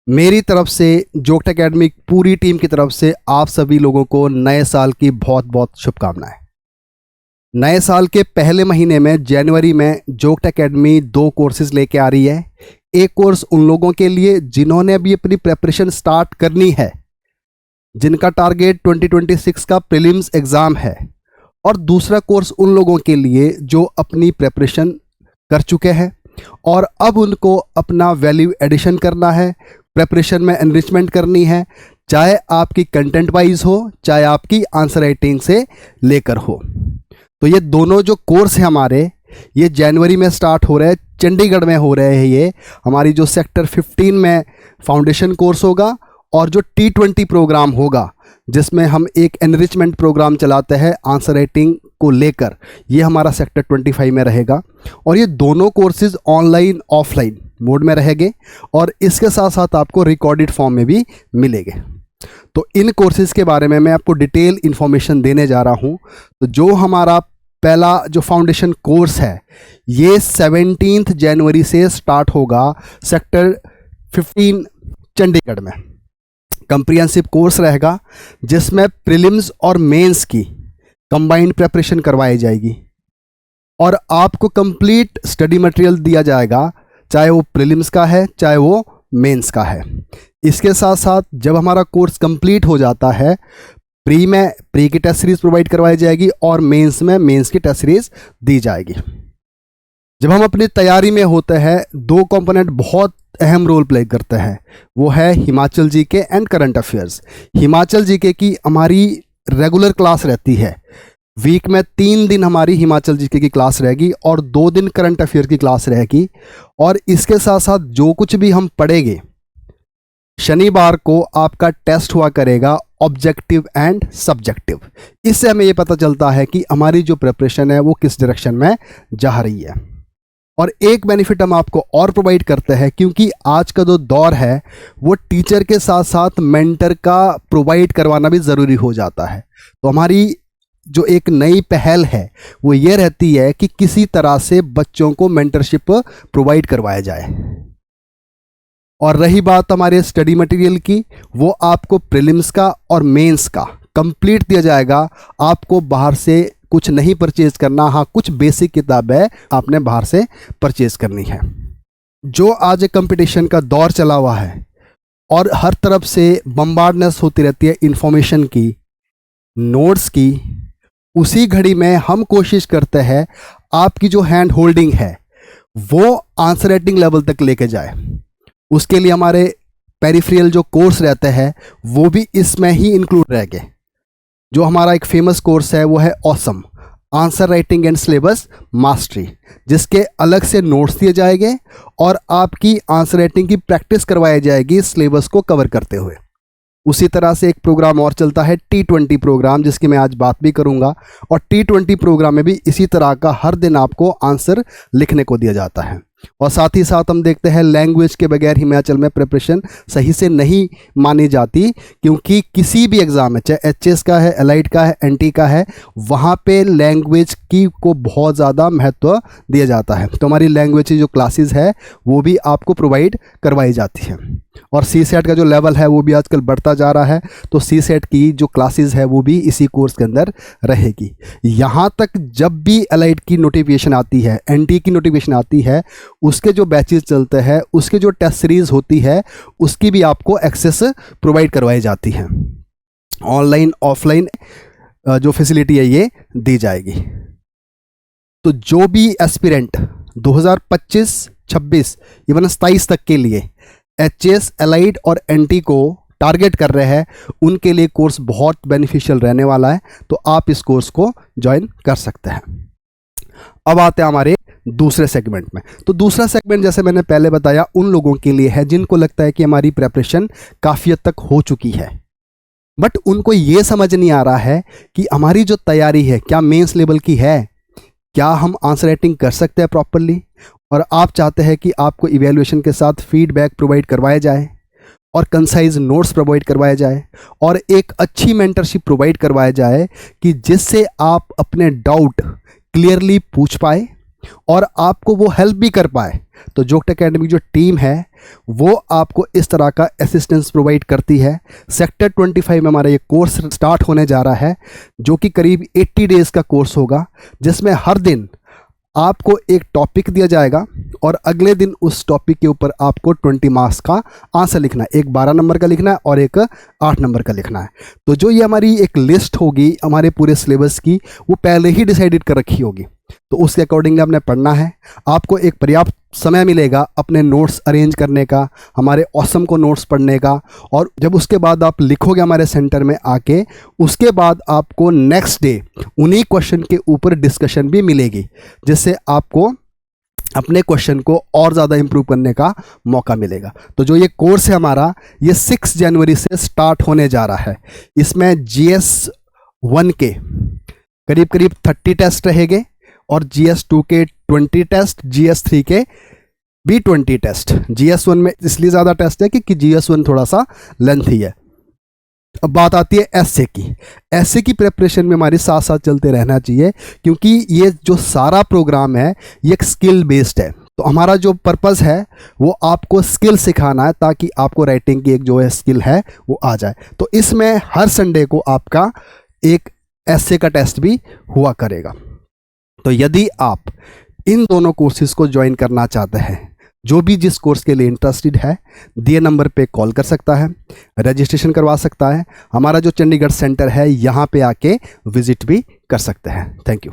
मेरी तरफ से जोक्ट एकेडमी पूरी टीम की तरफ से आप सभी लोगों को नए साल की बहुत बहुत शुभकामनाएं। नए साल के पहले महीने में जनवरी में जोक्ट एकेडमी 2 कोर्सेज लेके आ रही है। एक कोर्स उन लोगों के लिए जिन्होंने अभी अपनी प्रेपरेशन स्टार्ट करनी है, जिनका टारगेट 2026 का प्रीलिम्स एग्ज़ाम है, और दूसरा कोर्स उन लोगों के लिए जो अपनी प्रेपरेशन कर चुके हैं और अब उनको अपना वैल्यू एडिशन करना है, प्रेपरेशन में एनरिचमेंट करनी है, चाहे आपकी कंटेंट वाइज हो, चाहे आपकी आंसर राइटिंग से लेकर हो। तो ये दोनों जो कोर्स हैं हमारे, ये जनवरी में स्टार्ट हो रहे हैं, चंडीगढ़ में हो रहे हैं। ये हमारी जो सेक्टर 15 में फाउंडेशन कोर्स होगा और जो T20 प्रोग्राम होगा जिसमें हम एक एनरिचमेंट प्रोग्राम चलाते हैं आंसर राइटिंग को लेकर, ये हमारा सेक्टर 25 में रहेगा। और ये दोनों कोर्सेज ऑनलाइन ऑफलाइन मोड में रहेंगे और इसके साथ साथ आपको रिकॉर्डेड फॉर्म में भी मिलेंगे। तो इन कोर्सेज के बारे में मैं आपको डिटेल इन्फॉर्मेशन देने जा रहा हूँ। तो जो हमारा पहला जो फाउंडेशन कोर्स है, ये 17 जनवरी से स्टार्ट होगा सेक्टर 15 चंडीगढ़ में। कंप्रिहेंसिव कोर्स रहेगा जिसमें प्रीलिम्स और मेंस की कंबाइंड प्रेपरेशन करवाई जाएगी और आपको कंप्लीट स्टडी मटेरियल दिया जाएगा, चाहे वो प्रीलिम्स का है चाहे वो मेंस का है। इसके साथ साथ जब हमारा कोर्स कंप्लीट हो जाता है, प्री में प्री की टेस्ट सीरीज प्रोवाइड करवाई जाएगी और मेंस में मेंस की टेस्ट सीरीज दी जाएगी। जब हम अपनी तैयारी में होते हैं, 2 कंपोनेंट बहुत अहम रोल प्ले करते हैं, वो है Himachal GK and current affairs. Himachal GK की हमारी रेगुलर क्लास रहती है, वीक में 3 दिन हमारी हिमाचल जीके की क्लास रहेगी और 2 दिन करंट अफेयर की क्लास रहेगी। और इसके साथ साथ जो कुछ भी हम पढ़ेंगे, शनिवार को आपका टेस्ट हुआ करेगा ऑब्जेक्टिव एंड सब्जेक्टिव। इससे हमें ये पता चलता है कि हमारी जो प्रिपरेशन है वो किस डायरेक्शन में जा रही है। और एक बेनिफिट हम आपको और प्रोवाइड करते हैं, क्योंकि आज का जो दौर है वो टीचर के साथ साथ मेंटर का प्रोवाइड करवाना भी ज़रूरी हो जाता है। तो हमारी जो एक नई पहल है वो ये रहती है कि किसी तरह से बच्चों को मेंटरशिप प्रोवाइड करवाया जाए। और रही बात हमारे स्टडी मटेरियल की, वो आपको प्रीलिम्स का और मेंस का कंप्लीट दिया जाएगा। आपको बाहर से कुछ नहीं परचेज करना। हाँ, कुछ बेसिक किताबें आपने बाहर से परचेज करनी है। जो आज एक कंपटीशन का दौर चला हुआ है और हर तरफ से बम्बार्डनेस होती रहती है इंफॉर्मेशन की, नोट्स की, उसी घड़ी में हम कोशिश करते हैं आपकी जो हैंड होल्डिंग है वो आंसर राइटिंग लेवल तक लेके जाए। उसके लिए हमारे पेरिफेरल जो कोर्स रहते हैं वो भी इसमें ही इंक्लूड रहेंगे। जो हमारा एक फेमस कोर्स है वो है awesome answer writing and syllabus mastery, जिसके अलग से नोट्स दिए जाएंगे और आपकी आंसर राइटिंग की प्रैक्टिस करवाई जाएगी सिलेबस को कवर करते हुए। उसी तरह से एक प्रोग्राम और चलता है T20 प्रोग्राम, जिसकी मैं आज बात भी करूंगा। और T20 प्रोग्राम में भी इसी तरह का हर दिन आपको आंसर लिखने को दिया जाता है। और साथ ही साथ हम देखते हैं लैंग्वेज के बगैर हिमाचल में प्रिपरेशन सही से नहीं मानी जाती, क्योंकि किसी भी एग्ज़ाम में, चाहे HS का है, एलाइड का है, NT का है, वहाँ पे लैंग्वेज की को बहुत ज़्यादा महत्व दिया जाता है। तो हमारी लैंग्वेज की जो क्लासेस है वो भी आपको प्रोवाइड करवाई जाती है। और CSET का जो लेवल है वो भी आजकल बढ़ता जा रहा है, तो CSET की जो क्लासेस है वो भी इसी कोर्स के अंदर रहेगी। यहाँ तक जब भी एलाइड की नोटिफिकेशन आती है, NT की नोटिफिकेशन आती है, उसके जो बैचेस चलते हैं, उसके जो टेस्ट सीरीज होती है, उसकी भी आपको एक्सेस प्रोवाइड करवाई जाती है। ऑनलाइन ऑफलाइन जो फैसिलिटी है ये दी जाएगी। तो जो भी एस्पिरेंट 2025, 26, इवन 27 तक के लिए HS, एलाइड और NT को टारगेट कर रहे हैं, उनके लिए कोर्स बहुत बेनिफिशियल रहने वाला है। तो आप इस कोर्स को ज्वाइन कर सकते हैं। अब आते हैं हमारे दूसरे सेगमेंट में। तो दूसरा सेगमेंट, जैसे मैंने पहले बताया, उन लोगों के लिए है जिनको लगता है कि हमारी प्रेपरेशन काफ़ी हद तक हो चुकी है, बट उनको ये समझ नहीं आ रहा है कि हमारी जो तैयारी है क्या मेंस लेवल की है, क्या हम आंसर राइटिंग कर सकते हैं प्रॉपरली। और आप चाहते हैं कि आपको इवैल्यूएशन के साथ फीडबैक प्रोवाइड करवाया जाए और कंसाइज नोट्स प्रोवाइड करवाया जाए और एक अच्छी मेंटरशिप प्रोवाइड करवाया जाए कि जिससे आप अपने डाउट क्लियरली पूछ पाए और आपको वो हेल्प भी कर पाए तो जोग्ट एकेडमी जो टीम है वो आपको इस तरह का असिस्टेंस प्रोवाइड करती है। सेक्टर 25 में हमारा ये कोर्स स्टार्ट होने जा रहा है, जो कि करीब 80 डेज़ का कोर्स होगा, जिसमें हर दिन आपको एक टॉपिक दिया जाएगा और अगले दिन उस टॉपिक के ऊपर आपको 20 मार्क्स का आंसर लिखना है। एक 12 नंबर का लिखना है और एक 8 नंबर का लिखना है। तो जो ये हमारी एक लिस्ट होगी हमारे पूरे सिलेबस की, वो पहले ही डिसाइडेड कर रखी होगी, तो उसके अकॉर्डिंग आपने पढ़ना है। आपको एक पर्याप्त समय मिलेगा अपने नोट्स अरेंज करने का, हमारे ऑसम को नोट्स पढ़ने का, और जब उसके बाद आप लिखोगे हमारे सेंटर में आके, उसके बाद आपको नेक्स्ट डे उन्हीं क्वेश्चन के ऊपर डिस्कशन भी मिलेगी, जिससे आपको अपने क्वेश्चन को और ज़्यादा इंप्रूव करने का मौका मिलेगा। तो जो ये कोर्स है हमारा, ये 6 जनवरी से स्टार्ट होने जा रहा है। इसमें GS 1 के करीब करीब 30 टेस्ट रहेंगे और GS 2 के 20 टेस्ट, GS 3 के भी 20 टेस्ट। GS 1 में इसलिए ज़्यादा टेस्ट है क्योंकि GS 1 थोड़ा सा लेंथी है। अब बात आती है एसए की। एसए की प्रिपरेशन में हमारे साथ साथ चलते रहना चाहिए, क्योंकि ये जो सारा प्रोग्राम है ये एक स्किल बेस्ड है। तो हमारा जो पर्पज़ है वो आपको स्किल सिखाना है, ताकि आपको राइटिंग की एक जो है स्किल है वो आ जाए। तो इसमें हर संडे को आपका एक एसए का टेस्ट भी हुआ करेगा। तो यदि आप इन दोनों कोर्सेज को ज्वाइन करना चाहते हैं, जो भी जिस कोर्स के लिए इंटरेस्टेड है, दिए नंबर पे कॉल कर सकता है, रजिस्ट्रेशन करवा सकता है। हमारा जो चंडीगढ़ सेंटर है यहाँ पे आके विजिट भी कर सकते हैं। Thank you.